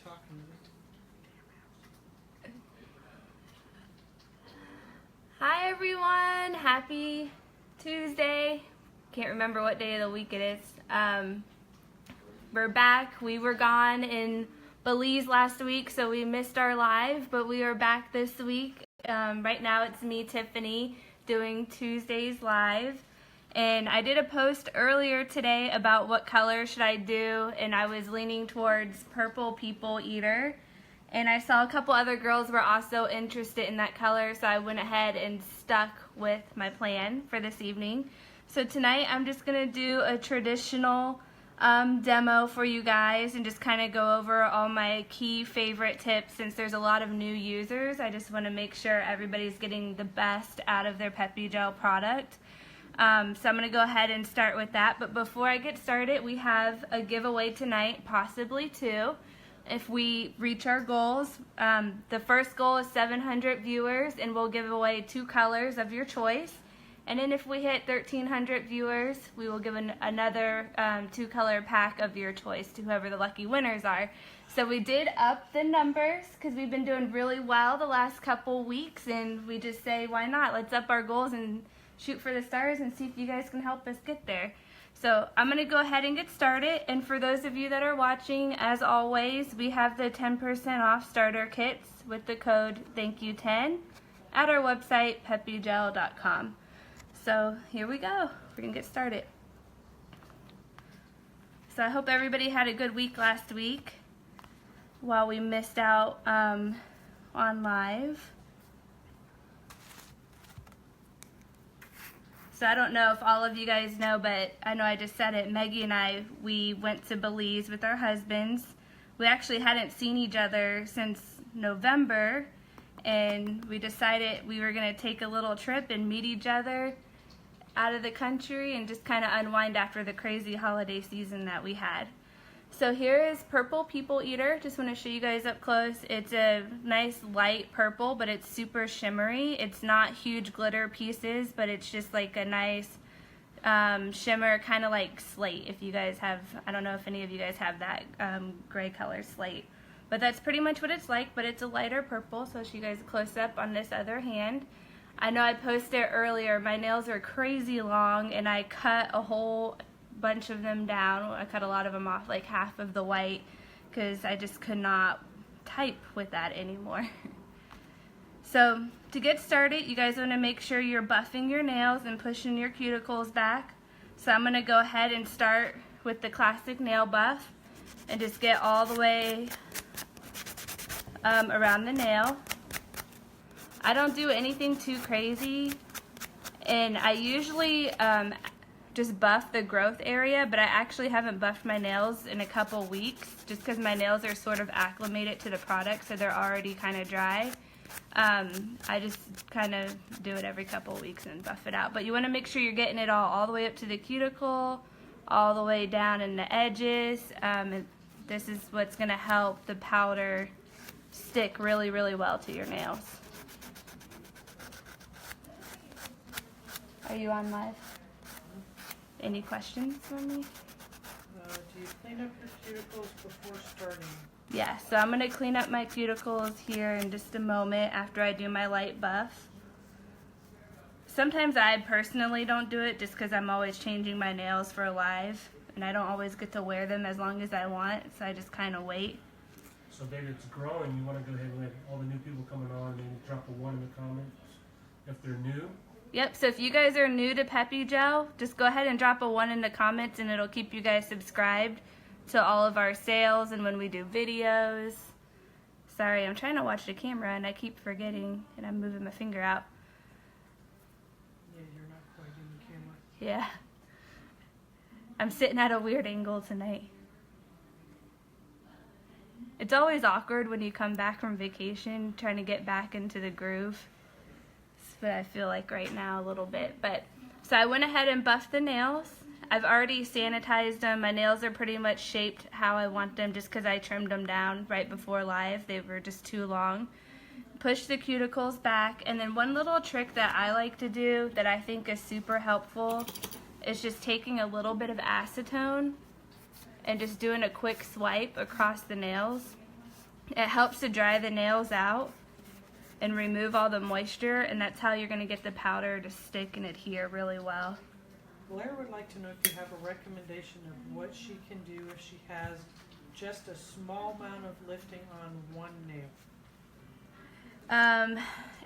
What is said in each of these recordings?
talking to me. Hi everyone, happy Tuesday. Can't remember what day of the week it is. We're back. We were gone in Belize last week, so we missed our live, but we are back this week. Right now it's me, Tiffany, doing Tuesdays live. And I did a post earlier today about what color should I do, and I was leaning towards Purple People Eater. And I saw a couple other girls were also interested in that color, so I went ahead and stuck with my plan for this evening. So tonight I'm just going to do a traditional demo for you guys and just kind of go over all my key favorite tips. Since there's a lot of new users, I just want to make sure everybody's getting the best out of their Peppi Gel product. So I'm going to go ahead and start with that. But before I get started, we have a giveaway tonight, possibly two, if we reach our goals. The first goal is 700 viewers, and we'll give away 2 colors of your choice. And then if we hit 1,300 viewers, we will give another 2-color pack of your choice to whoever the lucky winners are. So we did up the numbers because we've been doing really well the last couple weeks, and we just say, why not? Let's up our goals and shoot for the stars and see if you guys can help us get there. So I'm going to go ahead and get started, and for those of you that are watching, as always, we have the 10% off starter kits with the code THANKYOU10 at our website, peppigel.com. So here we go. We're going to get started. So I hope everybody had a good week last week while we missed out on live. So I don't know if all of you guys know, but I know I just said it. Maggie and I, we went to Belize with our husbands. We actually hadn't seen each other since November, and we decided we were going to take a little trip and meet each other out of the country and just kind of unwind after the crazy holiday season that we had. So here is Purple People Eater. Just want to show you guys up close. It's a nice light purple, but it's super shimmery. It's not huge glitter pieces, but it's just like a nice shimmer, kind of like slate. If you guys have, I don't know if any of you guys have that gray color slate. But that's pretty much what it's like, but it's a lighter purple. So I'll show you guys a close up on this other hand. I know I posted earlier, my nails are crazy long, and I cut a whole bunch of them down. I cut a lot of them off, like half of the white, because I just could not type with that anymore. So to get started, you guys want to make sure you're buffing your nails and pushing your cuticles back. So I'm going to go ahead and start with the classic nail buff and just get all the way around the nail. I don't do anything too crazy, and I usually just buff the growth area, but I actually haven't buffed my nails in a couple weeks just because my nails are sort of acclimated to the product, so they're already kind of dry. I just kind of do it every couple weeks and buff it out. But you want to make sure you're getting it all the way up to the cuticle, all the way down in the edges. And this is what's going to help the powder stick really, really well to your nails. Are you on live? Any questions for me? Do you clean up your cuticles before starting? Yeah, so I'm going to clean up my cuticles here in just a moment after I do my light buff. Sometimes I personally don't do it just because I'm always changing my nails for live, and I don't always get to wear them as long as I want, so I just kind of wait. So baby, it's growing. You want to go ahead and let all the new people coming on and drop a 1 in the comments if they're new. Yep, so if you guys are new to Peppi Gel, just go ahead and drop a 1 in the comments, and it'll keep you guys subscribed to all of our sales and when we do videos. Sorry, I'm trying to watch the camera and I keep forgetting, and I'm moving my finger out. Yeah, you're not quite in the camera. Yeah. I'm sitting at a weird angle tonight. It's always awkward when you come back from vacation trying to get back into the groove. But I feel like right now a little bit. But so I went ahead and buffed the nails. I've already sanitized them. My nails are pretty much shaped how I want them just because I trimmed them down right before live. They were just too long. Push the cuticles back, and then one little trick that I like to do that I think is super helpful is just taking a little bit of acetone and just doing a quick swipe across the nails. It helps to dry the nails out and remove all the moisture, and that's how you're going to get the powder to stick and adhere really well. Blair would like to know if you have a recommendation of what she can do if she has just a small amount of lifting on one nail.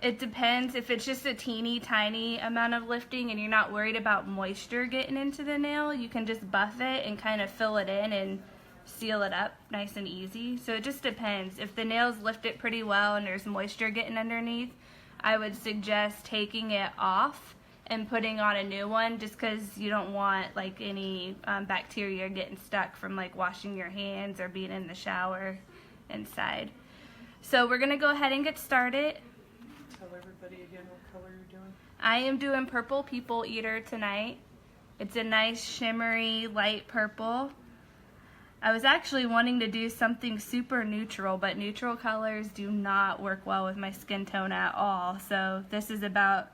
It depends. If it's just a teeny tiny amount of lifting and you're not worried about moisture getting into the nail, you can just buff it and kind of fill it in and seal it up nice and easy. So it just depends. If the nails lift it pretty well and there's moisture getting underneath, I would suggest taking it off and putting on a new one, just because you don't want like any bacteria getting stuck from like washing your hands or being in the shower inside. So we're gonna go ahead and get started. Tell everybody again what color you're doing. I am doing Purple People Eater tonight. It's a nice shimmery light purple. I was actually wanting to do something super neutral, but neutral colors do not work well with my skin tone at all. So this is about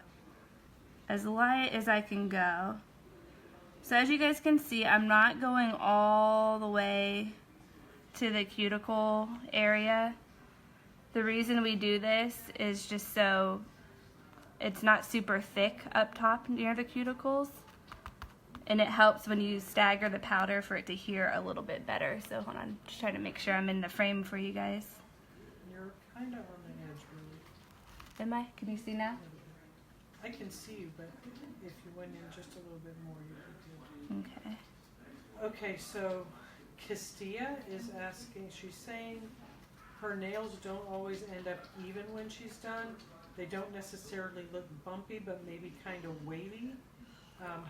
as light as I can go. So as you guys can see, I'm not going all the way to the cuticle area. The reason we do this is just so it's not super thick up top near the cuticles, and it helps when you stagger the powder for it to adhere a little bit better. So hold on, just trying to make sure I'm in the frame for you guys. You're kind of on the edge, really. Am I? Can you see now? I can see you, but if you went in just a little bit more, you'd be good. Okay. Okay, so Castilla is asking, she's saying her nails don't always end up even when she's done. They don't necessarily look bumpy, but maybe kind of wavy.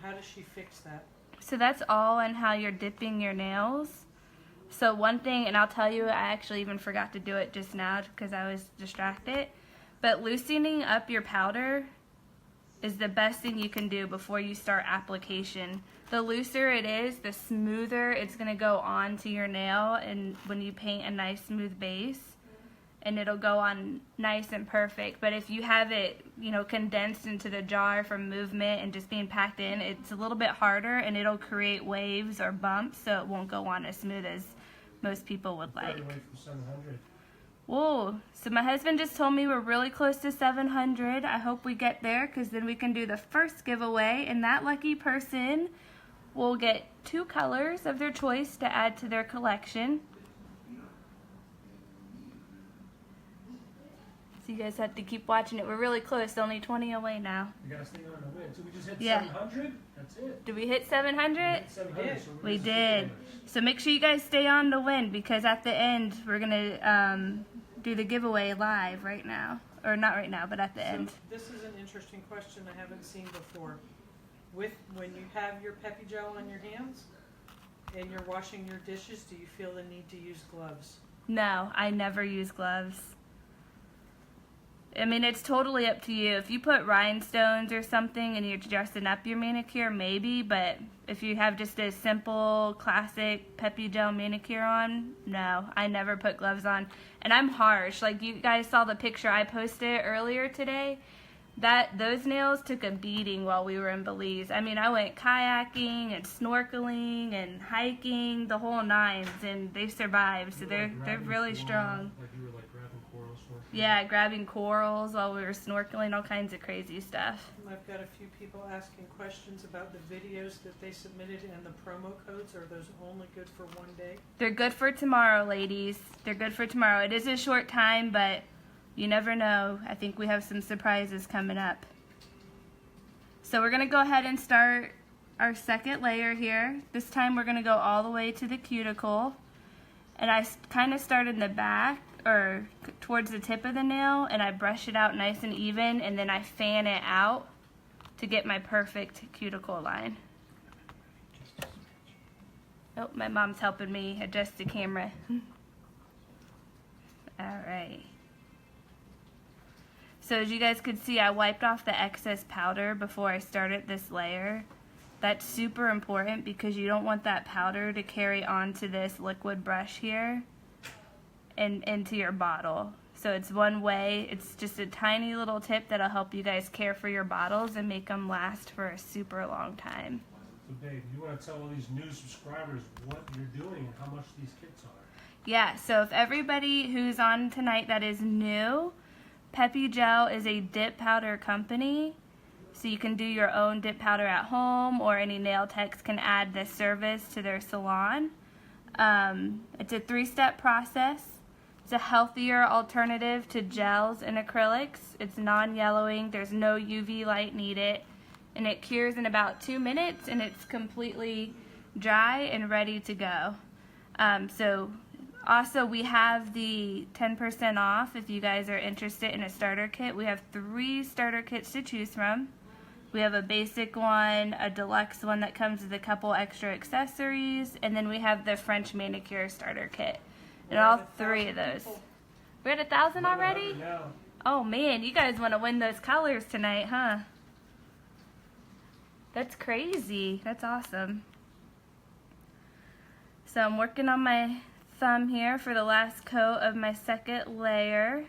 How does she fix that? So that's all in how you're dipping your nails. So one thing, and I'll tell you, I actually even forgot to do it just now because I was distracted, but loosening up your powder is the best thing you can do before you start application. The looser it is, the smoother it's going to go onto your nail, and when you paint a nice smooth base, and it'll go on nice and perfect. But if you have it, you know, condensed into the jar from movement and just being packed in, it's a little bit harder, and it'll create waves or bumps, so it won't go on as smooth as most people would like. Away from 700. Whoa, so my husband just told me we're really close to 700. I hope we get there, because then we can do the first giveaway, and that lucky person will get 2 colors of their choice to add to their collection. So you guys have to keep watching it. We're really close, only 20 away now. You gotta stay on the win. So we just hit Yeah. 700? That's it. Did we hit 700? 700, so We just did. So make sure you guys stay on to win, because at the end we're gonna do the giveaway live right now, or not right now, but at the end. This is an interesting question I haven't seen before. When you have your Peppi gel on your hands and you're washing your dishes, do you feel the need to use gloves? No, I never use gloves. I mean, it's totally up to you. If you put rhinestones or something and you're dressing up your manicure, maybe, but if you have just a simple, classic Peppi gel manicure on, no, I never put gloves on. And I'm harsh. Like, you guys saw the picture I posted earlier today. Those nails took a beating while we were in Belize. I mean, I went kayaking and snorkeling and hiking, the whole nines, and they survived. So they're really strong. Like you were like grabbing corals. Yeah, grabbing corals while we were snorkeling, all kinds of crazy stuff. I've got a few people asking questions about the videos that they submitted and the promo codes. Are those only good for one day? They're good for tomorrow, ladies. They're good for tomorrow. It is a short time, but you never know. I think we have some surprises coming up. So we're going to go ahead and start our second layer here. This time we're going to go all the way to the cuticle. And I kind of start in the back, or towards the tip of the nail, and I brush it out nice and even, and then I fan it out to get my perfect cuticle line. Oh, my mom's helping me adjust the camera. Alright. So as you guys could see, I wiped off the excess powder before I started this layer. That's super important because you don't want that powder to carry onto this liquid brush here and into your bottle. So it's one way, it's just a tiny little tip that'll help you guys care for your bottles and make them last for a super long time. So Dave, you want to tell all these new subscribers what you're doing and how much these kits are? Yeah, so if everybody who's on tonight that is new, Peppi Gel is a dip powder company. So you can do your own dip powder at home, or any nail techs can add this service to their salon. It's a 3-step process. It's a healthier alternative to gels and acrylics. It's non-yellowing, there's no UV light needed, and it cures in about 2 minutes, and it's completely dry and ready to go. So also we have the 10% off if you guys are interested in a starter kit. We have 3 starter kits to choose from. We have a basic one, a deluxe one that comes with a couple extra accessories, and then we have the French manicure starter kit. And all 3 of those. We're at 1,000 already? Yeah. Oh man, you guys want to win those colors tonight, huh? That's crazy. That's awesome. So I'm working on my thumb here for the last coat of my second layer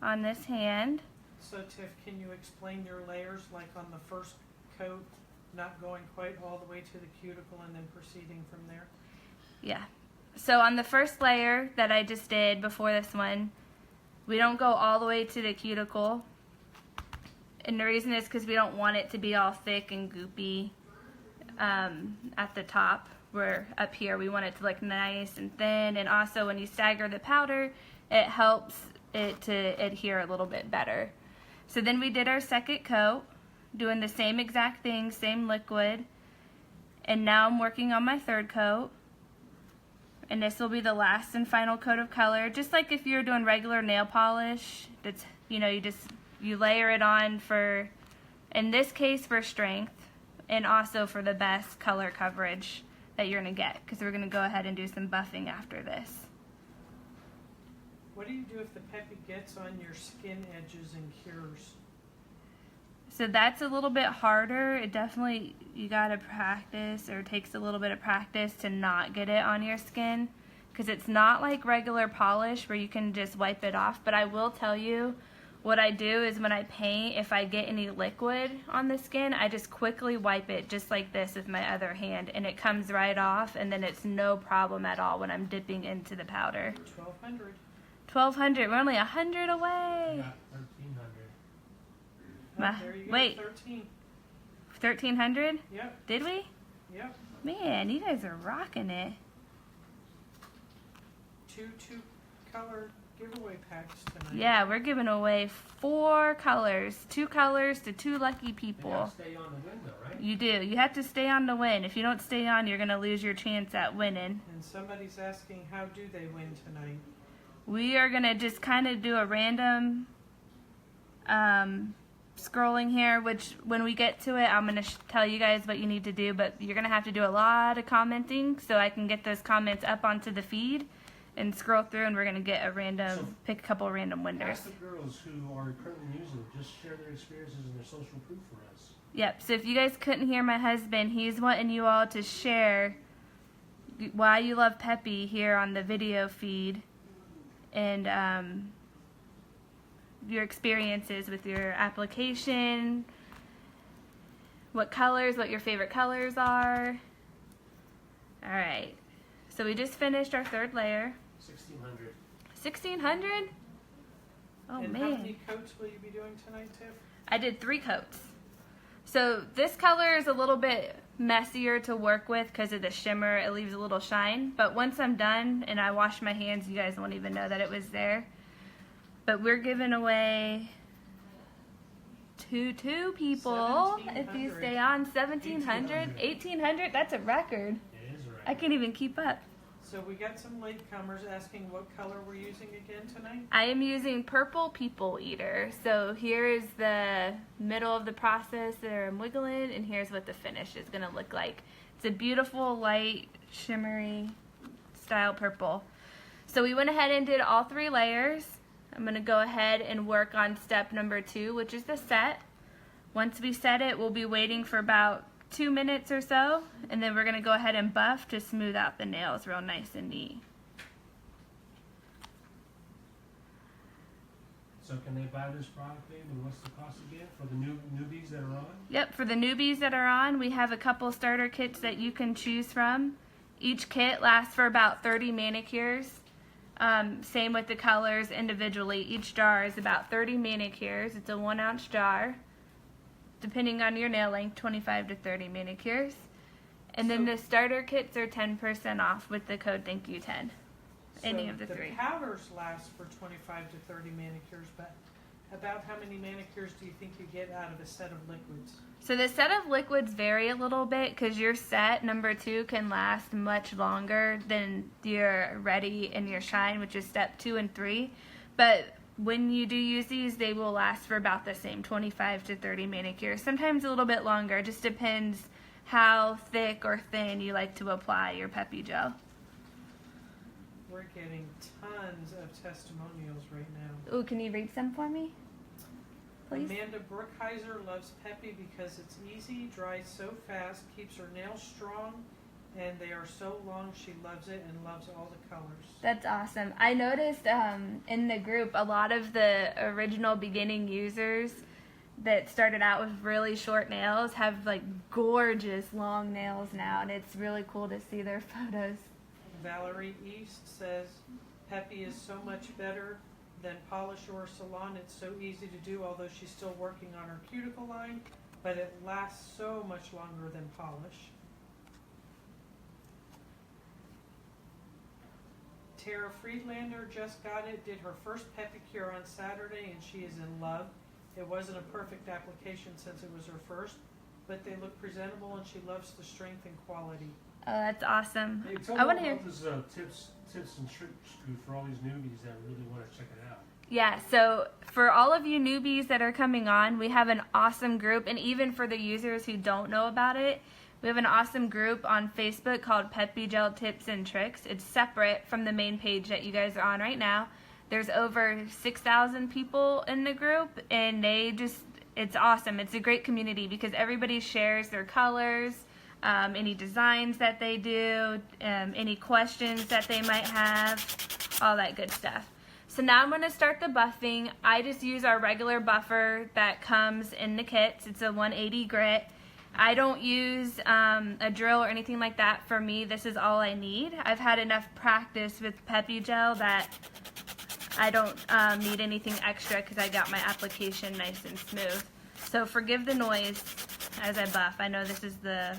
on this hand. So Tiff, can you explain your layers, like on the first coat, not going quite all the way to the cuticle and then proceeding from there? Yeah. So on the first layer that I just did before this one, we don't go all the way to the cuticle. And the reason is because we don't want it to be all thick and goopy at the top. We're up here, we want it to look nice and thin. And also when you stagger the powder, it helps it to adhere a little bit better. So then we did our second coat, doing the same exact thing, same liquid. And now I'm working on my third coat. And this will be the last and final coat of color. Just like if you're doing regular nail polish, that's, you know, you layer it on for, in this case, for strength, and also for the best color coverage that you're gonna get, because we're gonna go ahead and do some buffing after this. What do you do if the Peppi gets on your skin edges and cures? So that's a little bit harder. It definitely, you gotta practice, or it takes a little bit of practice to not get it on your skin, because it's not like regular polish where you can just wipe it off. But I will tell you, what I do is when I paint, if I get any liquid on the skin, I just quickly wipe it just like this with my other hand, and it comes right off, and then it's no problem at all when I'm dipping into the powder. 1,200. 1,200, we're only 100 away. Yeah, 1,300. There you go, Wait. 13. 1,300? Yep, Did we? yep. Man, you guys are rocking it. 2 color giveaway packs tonight. Yeah, we're giving away 4 colors. 2 colors to 2 lucky You people. gotta stay on the window, right? You do. You have to stay on to win. If you don't stay on, you're going to lose your chance at winning. And somebody's asking, how do they win tonight? We are going to just kind of do a random scrolling here, which when we get to it, I'm going to tell you guys what you need to do, but you're going to have to do a lot of commenting so I can get those comments up onto the feed and scroll through, and we're going to get a random, pick a couple random winners. Ask the girls who are currently using it, just share their experiences and their social proof for us. Yep, so if you guys couldn't hear my husband, he's wanting you all to share why you love Peppi here on the video feed, and your experiences with your application, what your favorite colors are. Alright, so we just finished our third layer. 1,600. 1,600? Oh And man. how many coats will you be doing tonight, Tiff? I did 3 coats. So this color is a little bit messier to work with because of the shimmer. It leaves a little shine. But once I'm done and I wash my hands, you guys won't even know that it was there. But we're giving away to 2 people if you 1,700. stay on. 1,700? 1,800? That's a record. It is right. I can't even keep up. So we got some latecomers asking what color we're using again tonight. I am using Purple People Eater. So here is the middle of the process that I'm wiggling, and here's what the finish is going to look like. It's a beautiful, light, shimmery style purple. So we went ahead and did all 3 layers. I'm going to go ahead and work on step number 2, which is the set. Once we set it, we'll be waiting for about 2 minutes or so, and then we're going to go ahead and buff to smooth out the nails real nice and neat. So can they buy this product, babe? And what's the cost again for the newbies that are on? Yep, for the newbies that are on, we have a couple starter kits that you can choose from. Each kit lasts for about 30 manicures. Same with the colors individually. Each jar is about 30 manicures. It's a 1-ounce jar. Depending on your nail length, 25 to 30 manicures. And then So- the starter kits are 10% off with the code THANKYOU10. Any So of the the three. powders last for 25 to 30 manicures, but about how many manicures do you think you get out of a set of liquids? So the set of liquids vary a little bit because your set number 2 can last much longer than your Ready and your Shine, which is step 2 and 3. But when you do use these, they will last for about the same, 25 to 30 manicures. Sometimes a little bit longer. It just depends how thick or thin you like to apply your Peppi gel. We're getting tons of testimonials right now. Ooh, can you read some for me? Please. Amanda Brookhiser loves Peppi because it's easy, dries so fast, keeps her nails strong, and they are so long. She loves it and loves all the colors. That's awesome. I noticed in the group a lot of the original beginning users that started out with really short nails have like gorgeous long nails now, and it's really cool to see their photos. Valerie East says Peppi is so much better than polish or salon. It's so easy to do, although she's still working on her cuticle line, but it lasts so much longer than polish. Tara Friedlander just got it, did her first Pepicure on Saturday, and she is in love. It wasn't a perfect application since it was her first, but they look presentable, and she loves the strength and quality. Oh, that's awesome. Hey, tell I me want to hear. about this tips and tricks for all these newbies that really want to check it out. Yeah, so for all of you newbies that are coming on, we have an awesome group, and even for the users who don't know about it, we have an awesome group on Facebook called Peppi Gel Tips and Tricks. It's separate from the main page that you guys are on right now. There's over 6,000 people in the group, and it's awesome. It's a great community because everybody shares their colors, any designs that they do, any questions that they might have, all that good stuff. So now I'm going to start the buffing. I just use our regular buffer that comes in the kits. It's a 180 grit. I don't use a drill or anything like that. For me, this is all I need. I've had enough practice with Peppi Gel that I don't need anything extra because I got my application nice and smooth. So forgive the noise as I buff. I know this is the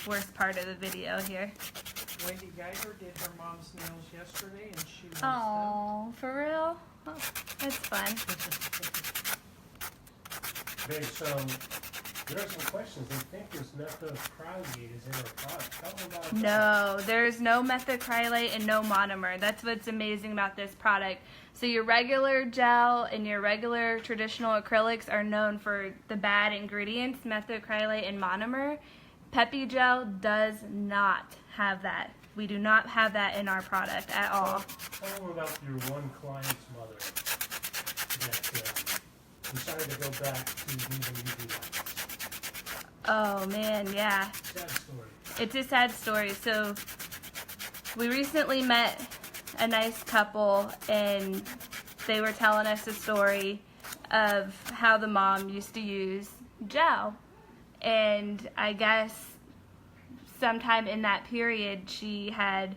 worst part of the video here. Wendy Geiger did her mom's nails yesterday, and she loves Oh, for real? Oh, that's fun. Okay, so there are some questions. They think this methacrylate is in our product. Tell them about that. No, there's no methacrylate and no monomer. That's what's amazing about this product. So your regular gel and your regular traditional acrylics are known for the bad ingredients, methacrylate and monomer. Peppi Gel does not have that. We do not have that in our product at all. Tell them about your one client's mother that decided to go back to using UV lights. Oh man, yeah. Sad story. It's a sad story. So we recently met a nice couple, and they were telling us a story of how the mom used to use gel. And I guess sometime in that period she had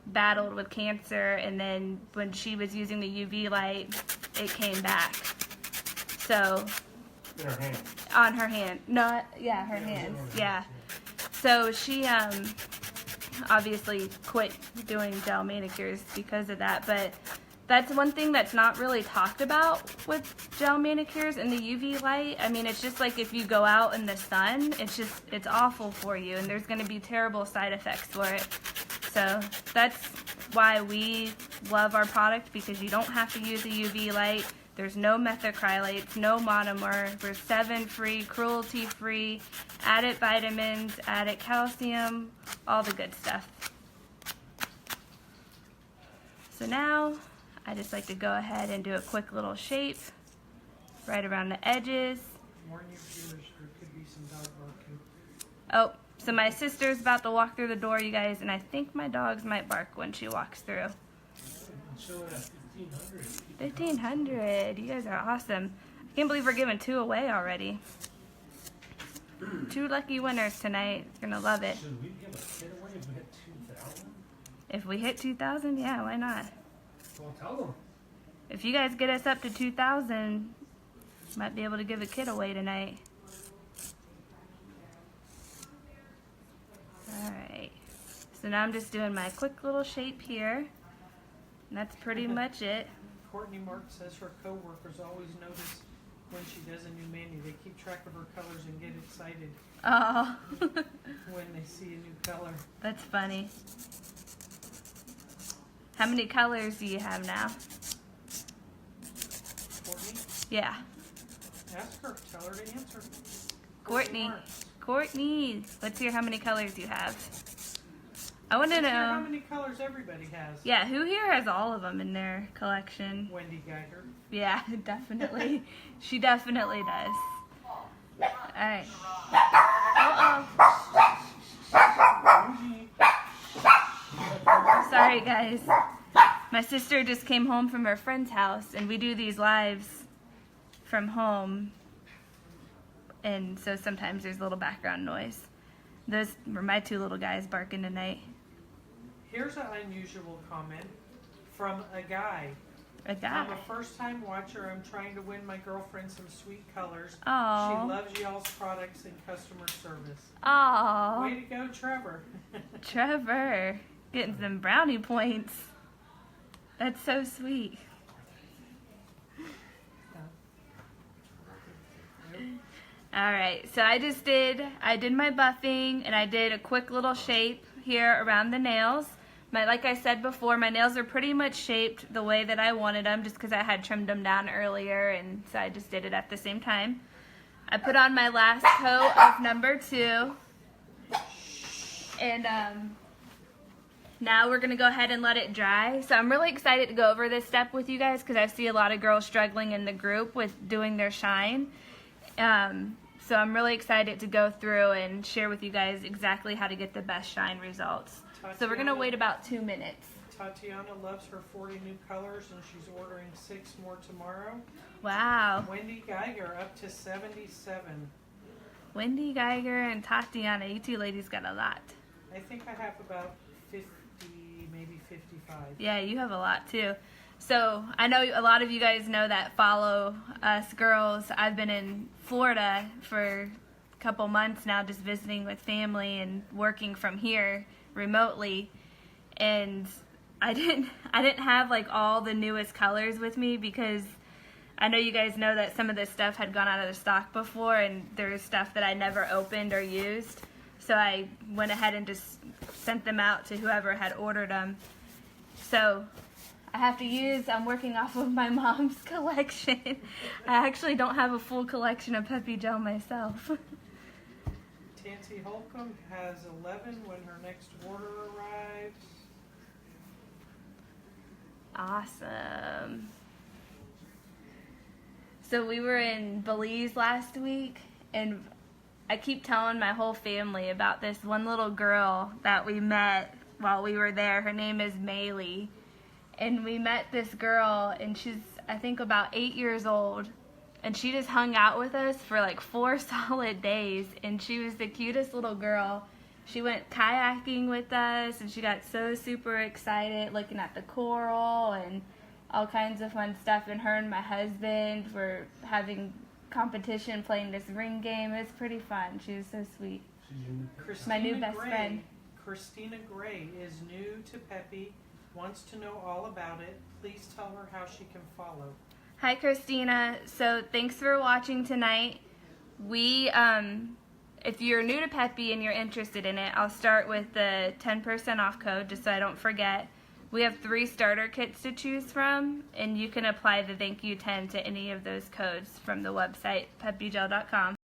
battled with cancer, and then when she was using the UV light, it came back. So In her hand. on her hand, not yeah, her hands, yeah. So she obviously quit doing gel manicures because of that, but that's one thing that's not really talked about with gel manicures and the UV light. I mean, it's just like if you go out in the sun, it's awful for you, and there's going to be terrible side effects for it. So that's why we love our product, because you don't have to use a UV light. There's no methacrylates, no monomer. We're 7-free, cruelty-free, added vitamins, added calcium, all the good stuff. So now I just like to go ahead and do a quick little shape right around the edges. Warn your viewers, there could be some dog barking. Oh, so my sister's about to walk through the door, you guys, and I think my dogs might bark when she walks through. Showing at 1,500. 1,500. You guys are awesome. I can't believe we're giving 2 away already. 2 lucky winners tonight. You're going to love it. Should we give a kit away if we hit 2,000? If we hit 2,000, yeah, why not? Well, tell them. If you guys get us up to 2,000, might be able to give a kid away tonight. Alright. So now I'm just doing my quick little shape here. And that's pretty much it. Courtney Mark says her co-workers always notice when she does a new menu. They keep track of her colors and get excited Oh, when they see a new color. that's funny. How many colors do you have now? Courtney, Yeah. ask her. Tell her to answer. Courtney. Marks. Courtney, let's hear how many colors you have. I want to Let's hear how know. many colors everybody has. Yeah, who here has all of them in their collection? Wendy Geiger. Yeah, definitely. She definitely does. Alright. Sorry, guys. My sister just came home from her friend's house, and we do these lives from home. And so sometimes there's a little background noise. Those were my two little guys barking tonight. Here's an unusual comment from a guy. A guy. I'm a first-time watcher. I'm trying to win my girlfriend some sweet colors. Aw. She loves y'all's products and customer service. Aw. Way to go, Trevor. Trevor, getting some brownie points. That's so sweet. Alright, so I did my buffing and I did a quick little shape here around the nails. Like I said before, my nails are pretty much shaped the way that I wanted them just because I had trimmed them down earlier, and so I just did it at the same time. I put on my last coat of number 2, and now we're going to go ahead and let it dry. So I'm really excited to go over this step with you guys because I see a lot of girls struggling in the group with doing their shine. So I'm really excited to go through and share with you guys exactly how to get the best shine results. So we're going to wait about 2 minutes. Tatiana loves her 40 new colors and she's ordering 6 more tomorrow. Wow. Wendy Geiger up to 77. Wendy Geiger and Tatiana, you two ladies got a lot. I think I have about 50, maybe 55. Yeah, you have a lot too. So I know a lot of you guys know that follow us girls. I've been in Florida for a couple months now, just visiting with family and working from here remotely, and I didn't have like all the newest colors with me because I know you guys know that some of this stuff had gone out of the stock before, and there's stuff that I never opened or used, so I went ahead and just sent them out to whoever had ordered them. So I'm working off of my mom's collection. I actually don't have a full collection of Peppi gel myself. Tansy Holcomb has 11 when her next order arrives. Awesome. So we were in Belize last week, and I keep telling my whole family about this one little girl that we met while we were there. Her name is Maylee. And we met this girl, and she's, I think, about 8 years old. And she just hung out with us for like 4 solid days. And she was the cutest little girl. She went kayaking with us, and she got so super excited looking at the coral and all kinds of fun stuff. And her and my husband were having competition playing this ring game. It was pretty fun. She was so sweet. My new best friend. Christina Gray is new to Peppi, wants to know all about it. Please tell her how she can follow. Hi, Christina. So thanks for watching tonight. If you're new to Peppi and you're interested in it, I'll start with the 10% off code just so I don't forget. We have 3 starter kits to choose from, and you can apply the Thank You 10 to any of those codes from the website, peppigel.com.